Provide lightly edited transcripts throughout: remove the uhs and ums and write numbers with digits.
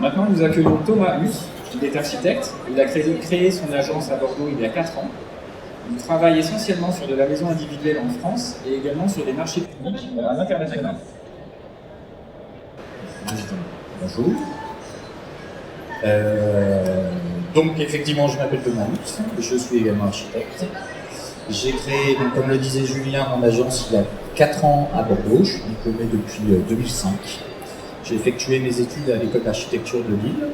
Maintenant, nous accueillons Thomas Huss. Il est architecte. Il a créé son agence à Bordeaux il y a 4 ans. Il travaille essentiellement sur de la maison individuelle en France et également sur des marchés publics à l'international. Bonjour. Donc effectivement, je m'appelle Thomas Huss, je suis également architecte. J'ai créé, donc, comme le disait Julien, mon agence il y a 4 ans à Bordeaux. Je suis diplômé depuis 2005. J'ai effectué mes études à l'école d'architecture de Lille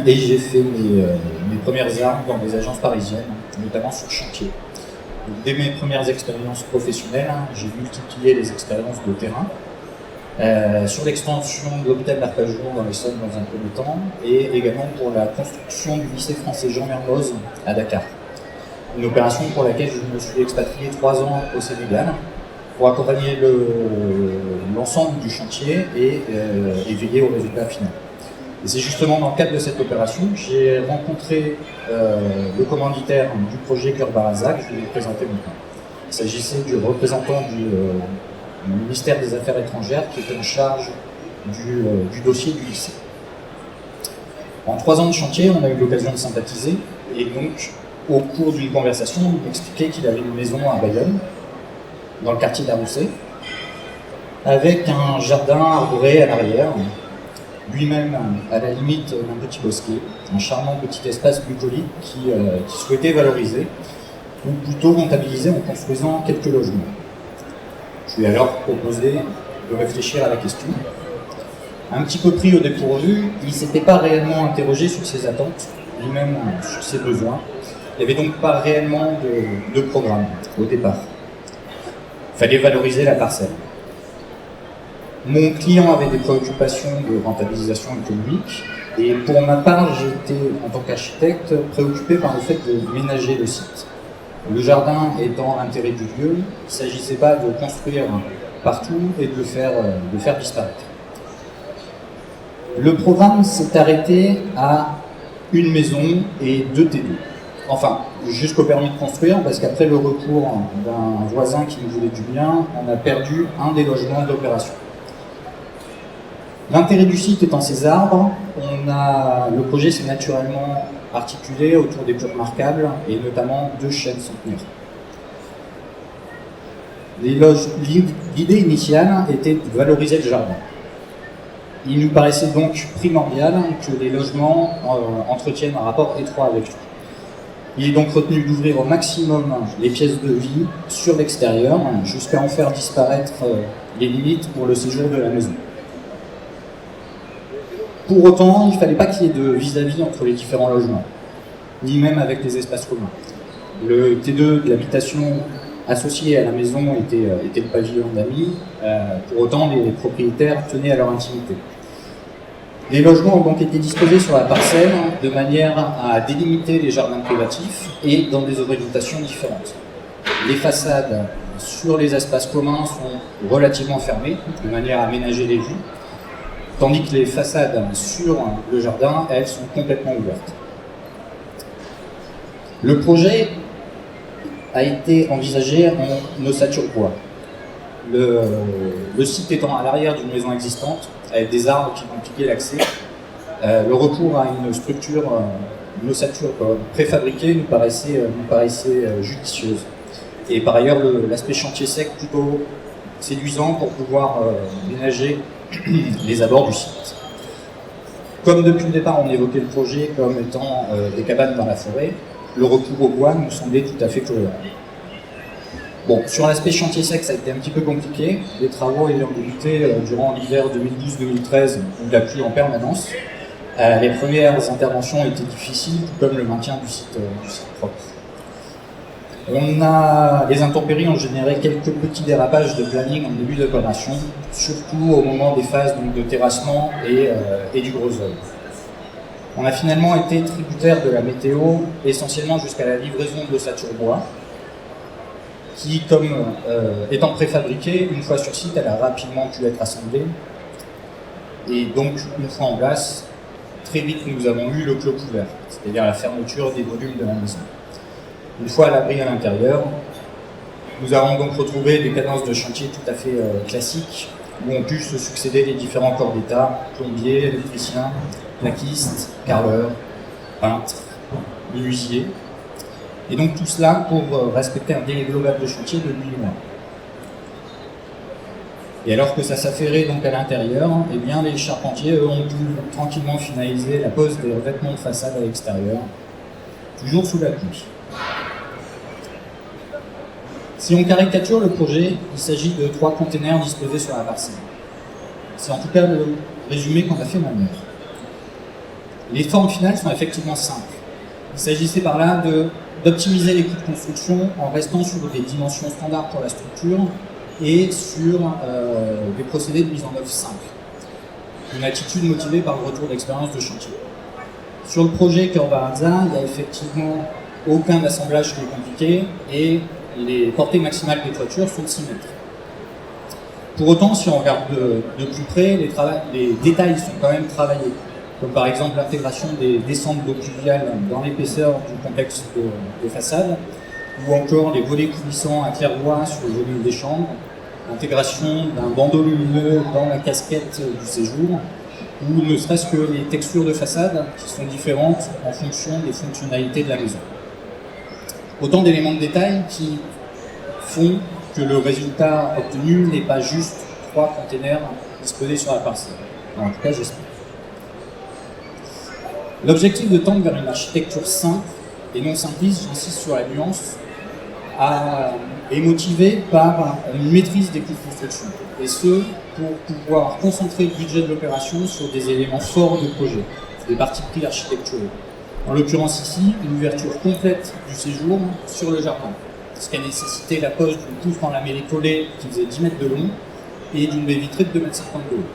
et j'ai fait mes premières armes dans des agences parisiennes, notamment sur chantier. Donc, dès mes premières expériences professionnelles, j'ai multiplié les expériences de terrain. Sur l'extension de l'hôpital d'Arpajon dans l'Essonne dans un premier temps, et également pour la construction du lycée français Jean Mermoz à Dakar. Une opération pour laquelle je me suis expatrié 3 ans au Sénégal pour accompagner l'ensemble du chantier et veiller au résultat final. Et c'est justement dans le cadre de cette opération que j'ai rencontré le commanditaire du projet Cœur Baraza, que je vais vous présenter maintenant. Il s'agissait du représentant du ministère des Affaires étrangères qui était en charge du dossier du lycée. En 3 ans de chantier, on a eu l'occasion de sympathiser et donc au cours d'une conversation, il m'expliquait qu'il avait une maison à Bayonne, dans le quartier d'Aroussé, avec un jardin arboré à l'arrière, lui-même à la limite d'un petit bosquet, un charmant petit espace bucolique qu'il souhaitait valoriser, ou plutôt rentabiliser en construisant quelques logements. Je lui ai alors proposé de réfléchir à la question. Un petit peu pris au dépourvu, il ne s'était pas réellement interrogé sur ses attentes, lui-même sur ses besoins. Il n'y avait donc pas réellement de programme au départ. Il fallait valoriser la parcelle. Mon client avait des préoccupations de rentabilisation économique et pour ma part, j'étais en tant qu'architecte préoccupé par le fait de ménager le site. Le jardin étant l'intérêt du lieu, il ne s'agissait pas de construire partout et de le faire disparaître. Le programme s'est arrêté à une maison et 2 T2. Enfin, jusqu'au permis de construire, parce qu'après le recours d'un voisin qui nous voulait du bien, on a perdu un des logements d'opération. L'intérêt du site étant ses arbres, le projet s'est naturellement articulé autour des plus remarquables, et notamment 2 chênes centenaires. L'idée initiale était de valoriser le jardin. Il nous paraissait donc primordial que les logements entretiennent un rapport étroit avec lui. Il est donc retenu d'ouvrir au maximum les pièces de vie sur l'extérieur, jusqu'à en faire disparaître les limites pour le séjour de la maison. Pour autant, il ne fallait pas qu'il y ait de vis-à-vis entre les différents logements, ni même avec les espaces communs. Le T2 de l'habitation associé à la maison était le pavillon d'amis, pour autant les propriétaires tenaient à leur intimité. Les logements ont donc été disposés sur la parcelle de manière à délimiter les jardins privatifs et dans des orientations différentes. Les façades sur les espaces communs sont relativement fermées, de manière à aménager les vues, tandis que les façades sur le jardin, elles, sont complètement ouvertes. Le projet a été envisagé en ossature bois. Le site étant à l'arrière d'une maison existante, avec des arbres qui compliquaient l'accès, le recours à une structure, une ossature préfabriquée nous paraissait judicieuse. Et par ailleurs, l'aspect chantier sec plutôt séduisant pour pouvoir ménager les abords du site. Comme depuis le départ on évoquait le projet comme étant des cabanes dans la forêt, le recours au bois nous semblait tout à fait cohérent. Bon, sur l'aspect chantier sec, ça a été un petit peu compliqué, les travaux ayant débuté durant l'hiver 2012-2013 où il a plu en permanence. Les premières interventions étaient difficiles, tout comme le maintien du site propre. Les intempéries ont généré quelques petits dérapages de planning en début d'opération, surtout au moment des phases donc, de terrassement et du gros œuvre. On a finalement été tributaire de la météo, essentiellement jusqu'à la livraison de l'ossature bois, qui, comme étant préfabriquée, une fois sur site, elle a rapidement pu être assemblée. Et donc, une fois en place, très vite, nous avons eu le clos couvert, c'est-à-dire la fermeture des volumes de la maison. Une fois à l'abri à l'intérieur, nous avons donc retrouvé des cadences de chantier tout à fait classiques, où ont pu se succéder les différents corps d'État, plombiers, électriciens, plaquistes, carreleurs, peintres, menuisiers. Et donc tout cela pour respecter un délai global de chantier de 8 mois. Et alors que ça s'affairait donc à l'intérieur, eh bien les charpentiers eux, ont pu tranquillement finaliser la pose des revêtements de façade à l'extérieur, toujours sous la pluie. Si on caricature le projet, il s'agit de 3 containers disposés sur la parcelle. C'est en tout cas le résumé qu'en a fait ma mère. Les formes finales sont effectivement simples. Il s'agissait par là d'optimiser les coûts de construction en restant sur des dimensions standards pour la structure et sur des procédés de mise en œuvre simples. Une attitude motivée par le retour d'expérience de chantier. Sur le projet Cœur Baranza, il n'y a effectivement aucun assemblage qui est compliqué et les portées maximales des toitures sont de 6 mètres. Pour autant, si on regarde de plus près, les détails sont quand même travaillés, comme par exemple l'intégration des descentes d'eau pluviale dans l'épaisseur du complexe de façade, ou encore les volets coulissants à claire-voie sur le volume des chambres, l'intégration d'un bandeau lumineux dans la casquette du séjour, ou ne serait-ce que les textures de façade qui sont différentes en fonction des fonctionnalités de la maison. Autant d'éléments de détail qui font que le résultat obtenu n'est pas juste 3 containers disposés sur la parcelle. En tout cas, j'espère. L'objectif de tendre vers une architecture simple et non simpliste, j'insiste sur la nuance, est motivé par une maîtrise des coûts de construction. Et ce, pour pouvoir concentrer le budget de l'opération sur des éléments forts du projet, des parties pris architecturaux. En l'occurrence ici, une ouverture complète du séjour sur le jardin, ce qui a nécessité la pose d'une poutre en lamellé collé qui faisait 10 mètres de long et d'une baie vitrée de 2,50 mètres de haut.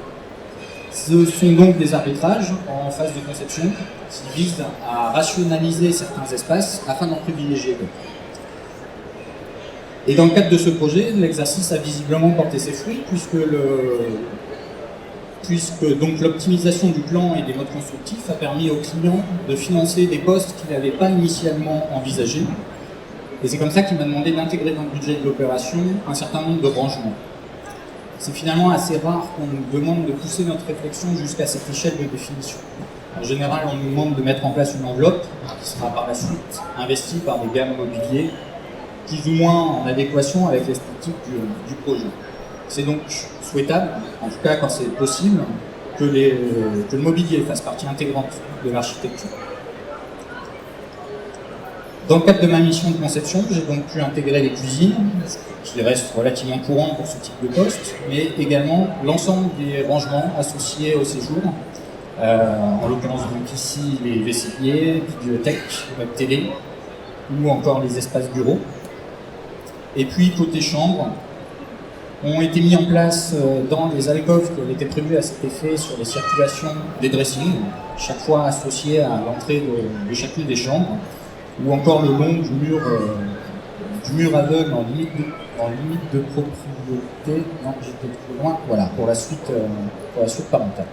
Ce sont donc des arbitrages en phase de conception qui visent à rationaliser certains espaces afin d'en privilégier d'autres. Et dans le cadre de ce projet, l'exercice a visiblement porté ses fruits puisque donc l'optimisation du plan et des modes constructifs a permis aux clients de financer des postes qu'il n'avait pas initialement envisagés. Et c'est comme ça qu'il m'a demandé d'intégrer dans le budget de l'opération un certain nombre de rangements. C'est finalement assez rare qu'on nous demande de pousser notre réflexion jusqu'à cette échelle de définition. En général, on nous demande de mettre en place une enveloppe qui sera par la suite investie par des gammes mobiliers plus ou moins en adéquation avec l'esthétique du projet. C'est donc souhaitable, en tout cas quand c'est possible, que le mobilier fasse partie intégrante de l'architecture. Dans le cadre de ma mission de conception, j'ai donc pu intégrer les cuisines, qui restent relativement courants pour ce type de poste, mais également l'ensemble des rangements associés au séjour, en l'occurrence donc ici les WC, bibliothèque, web télé, ou encore les espaces bureaux. Et puis côté chambre, ont été mis en place dans les alcôves qui avaient été prévus à cet effet sur les circulations des dressings, chaque fois associés à l'entrée de chacune des chambres, ou encore le long du mur aveugle en limite de propriété. Non, j'étais trop loin. Voilà, pour la suite parentale.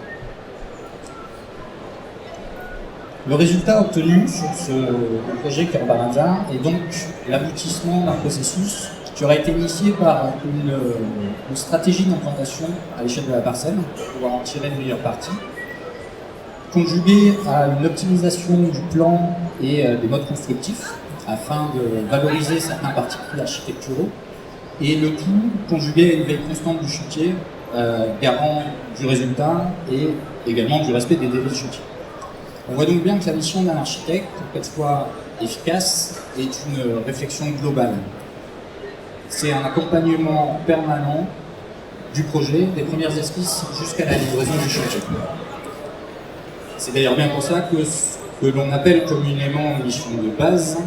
Le résultat obtenu sur ce projet Cœur Baranza est donc l'aboutissement d'un processus qui aura été initié par une stratégie d'implantation à l'échelle de la parcelle pour pouvoir en tirer le meilleur parti, conjugué à une optimisation du plan et des modes constructifs afin de valoriser certains partis pris architecturaux, et le tout conjugué à une veille constante du chantier, garant du résultat et également du respect des délais de chantier. On voit donc bien que la mission d'un architecte, pour qu'elle soit efficace, est une réflexion globale. C'est un accompagnement permanent du projet, des premières esquisses jusqu'à la livraison du chantier. C'est d'ailleurs bien pour ça que ce que l'on appelle communément une mission de base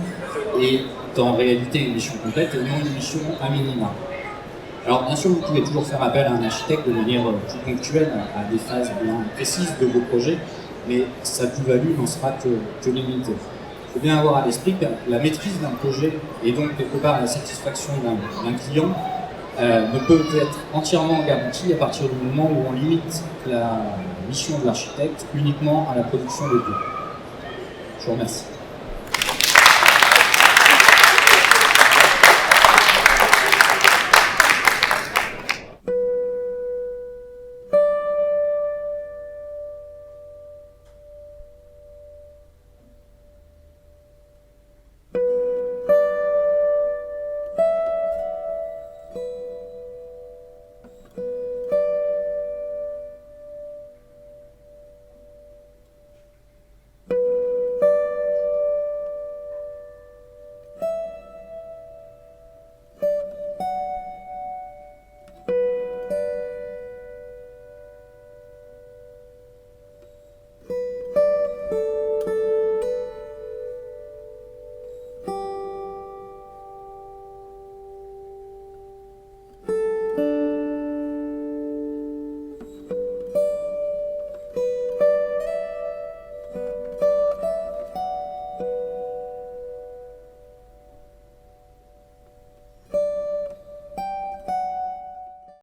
est en réalité une mission complète et non une mission à minima. Alors bien sûr, vous pouvez toujours faire appel à un architecte de manière plus ponctuelle à des phases bien précises de vos projets, mais sa plus-value n'en sera que limitée. Il faut bien avoir à l'esprit que la maîtrise d'un projet et donc quelque part la satisfaction d'un client ne peut être entièrement garantie à partir du moment où on limite la mission de l'architecte uniquement à la production de tout. Je vous remercie.